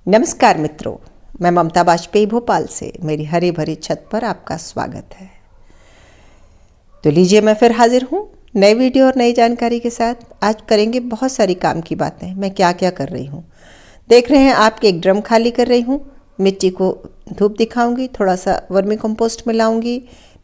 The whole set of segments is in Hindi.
नमस्कार मित्रों, मैं ममता वाजपेयी भोपाल से मेरी हरी भरी छत पर आपका स्वागत है। तो लीजिए, मैं फिर हाजिर हूँ नई वीडियो और नई जानकारी के साथ। आज करेंगे बहुत सारी काम की बातें। मैं क्या क्या कर रही हूँ देख रहे हैं आप। एक ड्रम खाली कर रही हूँ, मिट्टी को धूप दिखाऊंगी, थोड़ा सा वर्मी कंपोस्ट मिलाऊंगी,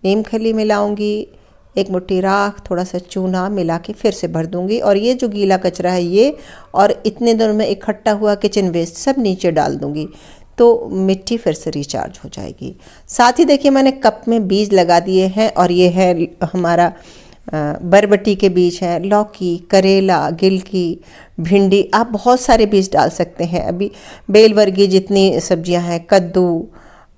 नीम खली मिलाऊंगी, एक मुट्ठी राख, थोड़ा सा चूना मिला के फिर से भर दूंगी। और ये जो गीला कचरा है ये और इतने दिनों में इकट्ठा हुआ किचन वेस्ट सब नीचे डाल दूंगी, तो मिट्टी फिर से रिचार्ज हो जाएगी। साथ ही देखिए, मैंने कप में बीज लगा दिए हैं और ये है हमारा बरबटी के बीज हैं, लौकी, करेला, गिलकी, भिंडी। आप बहुत सारे बीज डाल सकते हैं। अभी बेल वर्गीय जितनी सब्जियां हैं, कद्दू,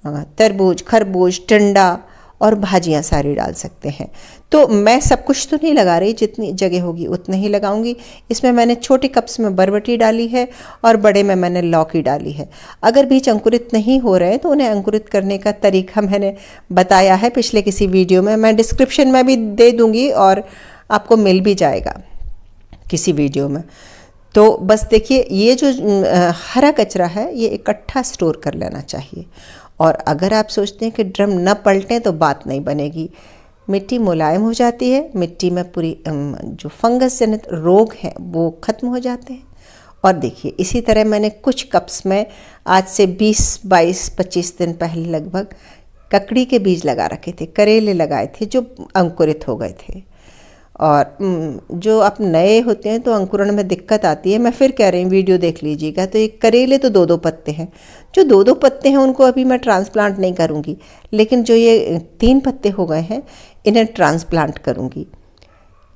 तरबूज, खरबूज, टिंडा और भाजियां सारी डाल सकते हैं। तो मैं सब कुछ तो नहीं लगा रही, जितनी जगह होगी उतने ही लगाऊंगी। इसमें मैंने छोटे कप्स में बरबटी डाली है और बड़े में मैंने लौकी डाली है। अगर बीज अंकुरित नहीं हो रहे हैं तो उन्हें अंकुरित करने का तरीका मैंने बताया है पिछले किसी वीडियो में। मैं डिस्क्रिप्शन में भी दे दूंगी और आपको मिल भी जाएगा किसी वीडियो में। तो बस देखिए, ये जो हरा कचरा है ये इकट्ठा स्टोर कर लेना चाहिए। और अगर आप सोचते हैं कि ड्रम न पलटें तो बात नहीं बनेगी। मिट्टी मुलायम हो जाती है, मिट्टी में पूरी जो फंगस जनित रोग हैं वो खत्म हो जाते हैं। और देखिए, इसी तरह मैंने कुछ कप्स में आज से 20, 22, 25 दिन पहले लगभग ककड़ी के बीज लगा रखे थे, करेले लगाए थे जो अंकुरित हो गए थे। और जो आप नए होते हैं तो अंकुरण में दिक्कत आती है। मैं फिर कह रही हूँ, वीडियो देख लीजिएगा। तो एक करेले तो 2-2 पत्ते हैं, जो 2-2 पत्ते हैं उनको अभी मैं ट्रांसप्लांट नहीं करूँगी, लेकिन जो ये 3 पत्ते हो गए हैं इन्हें ट्रांसप्लांट करूँगी।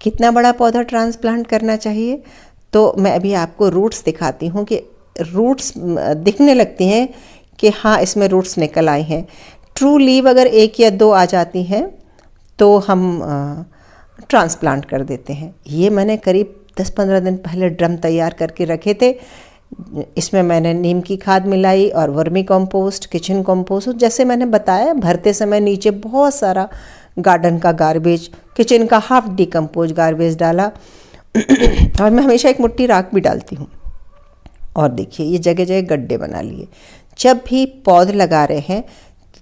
कितना बड़ा पौधा ट्रांसप्लांट करना चाहिए, तो मैं अभी आपको रूट्स दिखाती हूँ कि रूट्स दिखने लगती हैं कि हाँ इसमें रूट्स निकल आए हैं। ट्रू लीव अगर 1 या 2 आ जाती हैं तो हम ट्रांसप्लांट कर देते हैं। ये मैंने करीब 10-15 दिन पहले ड्रम तैयार करके रखे थे। इसमें मैंने नीम की खाद मिलाई और वर्मी कंपोस्ट, किचन कंपोस्ट, जैसे मैंने बताया। भरते समय नीचे बहुत सारा गार्डन का गार्बेज, किचन का हाफ डिकम्पोज गार्बेज डाला। और मैं हमेशा एक मुट्ठी राख भी डालती हूँ। और देखिए, ये जगह जगह गड्ढे बना लिए। जब भी पौधे लगा रहे हैं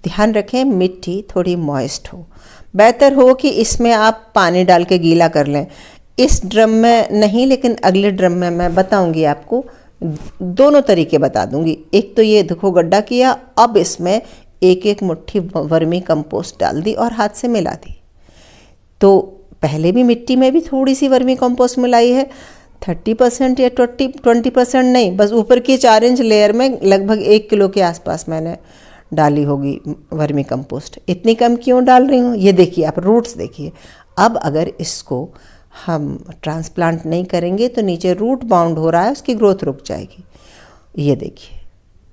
ध्यान रखें मिट्टी थोड़ी मॉइस्ट हो। बेहतर हो कि इसमें आप पानी डाल के गीला कर लें। इस ड्रम में नहीं, लेकिन अगले ड्रम में मैं बताऊंगी आपको। दोनों तरीके बता दूंगी। एक तो ये देखो गड्ढा किया, अब इसमें एक एक मुट्ठी वर्मी कंपोस्ट डाल दी और हाथ से मिला दी। तो पहले भी मिट्टी में भी थोड़ी सी वर्मी कंपोस्ट मिलाई है, 30% या 20% नहीं, बस ऊपर की 4 इंच लेयर में लगभग 1 किलो के आसपास मैंने डाली होगी वर्मी कंपोस्ट। इतनी कम क्यों डाल रही हूँ, ये देखिए आप, रूट्स देखिए। अब अगर इसको हम ट्रांसप्लांट नहीं करेंगे तो नीचे रूट बाउंड हो रहा है, उसकी ग्रोथ रुक जाएगी। ये देखिए,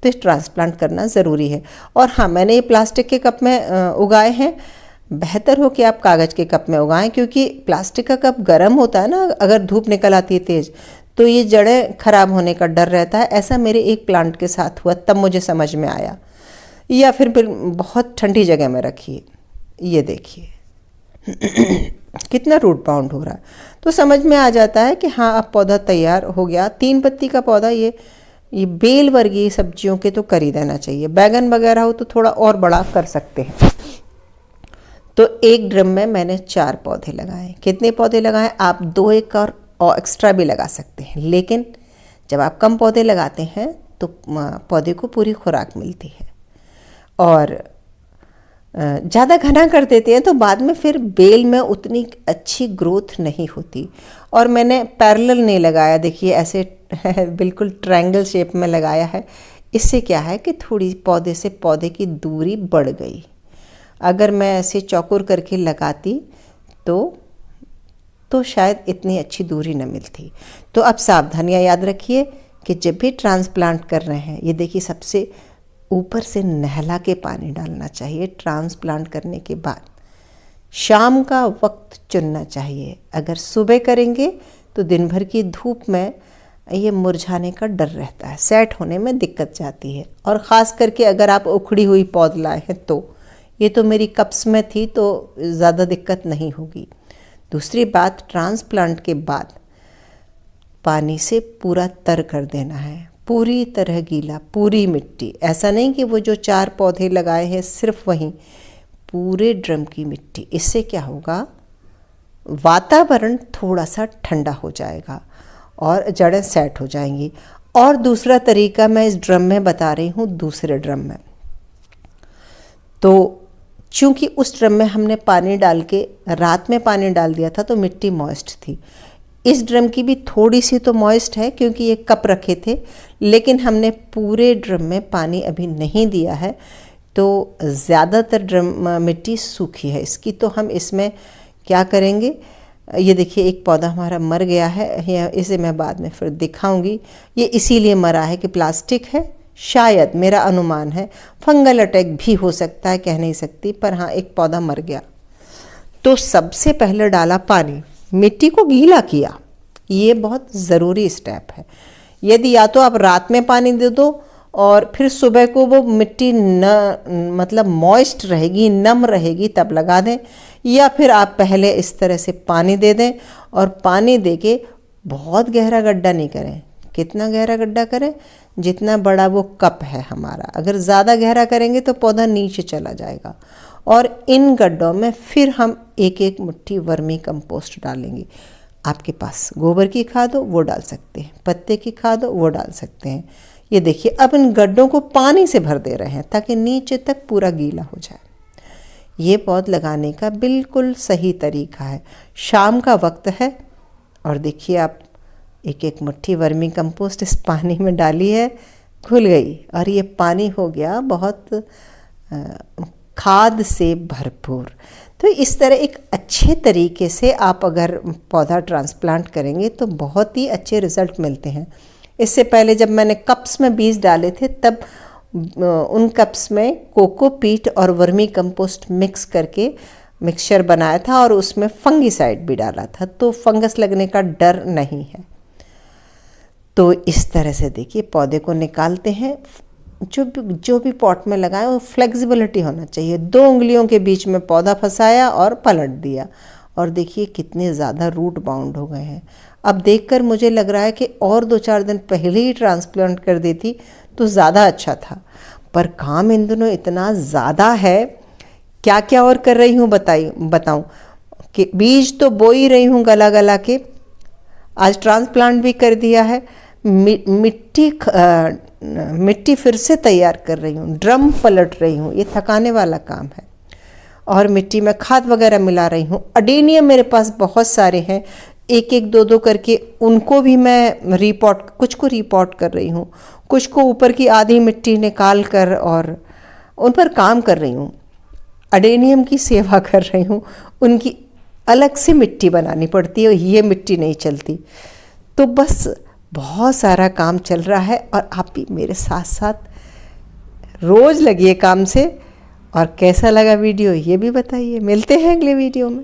तो ट्रांसप्लांट करना ज़रूरी है। और हाँ, मैंने ये प्लास्टिक के कप में उगाए हैं। बेहतर हो कि आप कागज़ के कप में उगाएं, क्योंकि प्लास्टिक का कप गर्म होता है ना, अगर धूप निकल आती है तेज़ तो ये जड़ें खराब होने का डर रहता है। ऐसा मेरे एक प्लांट के साथ हुआ, तब मुझे समझ में आया। या फिर बहुत ठंडी जगह में रखिए। ये देखिए कितना रूट बाउंड हो रहा है, तो समझ में आ जाता है कि हाँ अब पौधा तैयार हो गया। 3 पत्ती का पौधा, ये बेल वर्गीय सब्जियों के तो कर ही देना चाहिए। बैगन वगैरह हो तो थोड़ा और बड़ा कर सकते हैं। तो एक ड्रम में मैंने 4 पौधे लगाए। कितने पौधे लगाए आप? 2-1 और एक्स्ट्रा भी लगा सकते हैं। लेकिन जब आप कम पौधे लगाते हैं तो पौधे को पूरी खुराक मिलती है। और ज़्यादा घना कर देते हैं तो बाद में फिर बेल में उतनी अच्छी ग्रोथ नहीं होती। और मैंने पैरेलल नहीं लगाया, देखिए ऐसे बिल्कुल ट्रायंगल शेप में लगाया है। इससे क्या है कि थोड़ी पौधे से पौधे की दूरी बढ़ गई। अगर मैं ऐसे चौकोर करके लगाती तो शायद इतनी अच्छी दूरी न मिलती। तो अब सावधानियाँ याद रखिए कि जब भी ट्रांसप्लांट कर रहे हैं, ये देखिए सबसे ऊपर से नहला के पानी डालना चाहिए ट्रांसप्लांट करने के बाद। शाम का वक्त चुनना चाहिए। अगर सुबह करेंगे तो दिन भर की धूप में ये मुरझाने का डर रहता है, सेट होने में दिक्कत जाती है। और ख़ास करके अगर आप उखड़ी हुई पौध लाए हैं तो ये तो मेरी कप्स में थी तो ज़्यादा दिक्कत नहीं होगी। दूसरी बात, ट्रांसप्लांट के बाद पानी से पूरा तर कर देना है। पूरी तरह गीला, पूरी मिट्टी। ऐसा नहीं कि वो जो 4 पौधे लगाए हैं सिर्फ वहीं, पूरे ड्रम की मिट्टी। इससे क्या होगा, वातावरण थोड़ा सा ठंडा हो जाएगा और जड़ें सेट हो जाएंगी। और दूसरा तरीका मैं इस ड्रम में बता रही हूँ, दूसरे ड्रम में। तो चूँकि उस ड्रम में हमने पानी डाल के रात में पानी डाल दिया था तो मिट्टी मॉइस्ट थी। इस ड्रम की भी थोड़ी सी तो मॉइस्ट है क्योंकि ये कप रखे थे, लेकिन हमने पूरे ड्रम में पानी अभी नहीं दिया है, तो ज़्यादातर ड्रम मिट्टी सूखी है इसकी। तो हम इसमें क्या करेंगे, ये देखिए एक पौधा हमारा मर गया है, इसे मैं बाद में फिर दिखाऊंगी। ये इसीलिए मरा है कि प्लास्टिक है, शायद मेरा अनुमान है, फंगल अटैक भी हो सकता है, कह नहीं सकती, पर हाँ एक पौधा मर गया। तो सबसे पहले डाला पानी, मिट्टी को गीला किया। ये बहुत ज़रूरी स्टेप है। यदि या तो आप रात में पानी दे दो और फिर सुबह को वो मिट्टी मतलब मॉइस्ट रहेगी, नम रहेगी, तब लगा दें, या फिर आप पहले इस तरह से पानी दे दें। और पानी दे के बहुत गहरा गड्ढा नहीं करें। कितना गहरा गड्ढा करें, जितना बड़ा वो कप है हमारा। अगर ज़्यादा गहरा करेंगे तो पौधा नीचे चला जाएगा। और इन गड्ढों में फिर हम एक एक मुट्ठी वर्मी कंपोस्ट डालेंगे। आपके पास गोबर की खाद हो वो डाल सकते हैं, पत्ते की खाद हो वो डाल सकते हैं। ये देखिए अब इन गड्ढों को पानी से भर दे रहे हैं ताकि नीचे तक पूरा गीला हो जाए। ये पौध लगाने का बिल्कुल सही तरीका है। शाम का वक्त है और देखिए आप एक एक मुट्ठी वर्मी कंपोस्ट इस पानी में डाली है, घुल गई और ये पानी हो गया बहुत खाद से भरपूर। तो इस तरह एक अच्छे तरीके से आप अगर पौधा ट्रांसप्लांट करेंगे तो बहुत ही अच्छे रिज़ल्ट मिलते हैं। इससे पहले जब मैंने कप्स में बीज डाले थे तब उन कप्स में कोकोपीट और वर्मी कंपोस्ट मिक्स करके मिक्सचर बनाया था और उसमें फंगीसाइड भी डाला था, तो फंगस लगने का डर नहीं है। तो इस तरह से देखिए पौधे को निकालते हैं। जो भी पॉट में लगाएं वो फ्लेक्सिबिलिटी होना चाहिए। 2 उंगलियों के बीच में पौधा फंसाया और पलट दिया और देखिए कितने ज़्यादा रूट बाउंड हो गए हैं। अब देखकर मुझे लग रहा है कि और 2-4 दिन पहले ही ट्रांसप्लांट कर देती तो ज़्यादा अच्छा था, पर काम इन दिनों इतना ज़्यादा है। क्या क्या और कर रही हूँ बताऊँ कि बीज तो बो ही रही हूँ गला गला के, आज ट्रांसप्लांट भी कर दिया है। मिट्टी फिर से तैयार कर रही हूँ, ड्रम पलट रही हूँ, ये थकाने वाला काम है। और मिट्टी में खाद वगैरह मिला रही हूँ। अडेनियम मेरे पास बहुत सारे हैं, एक एक दो करके उनको भी मैं कुछ को रिपॉट कर रही हूँ, कुछ को ऊपर की आधी मिट्टी निकाल कर और उन पर काम कर रही हूँ। अडेनियम की सेवा कर रही हूँ, उनकी अलग से मिट्टी बनानी पड़ती है, ये मिट्टी नहीं चलती। तो बस बहुत सारा काम चल रहा है और आप भी मेरे साथ साथ रोज़ लगिए काम से। और कैसा लगा वीडियो ये भी बताइए। मिलते हैं अगले वीडियो में।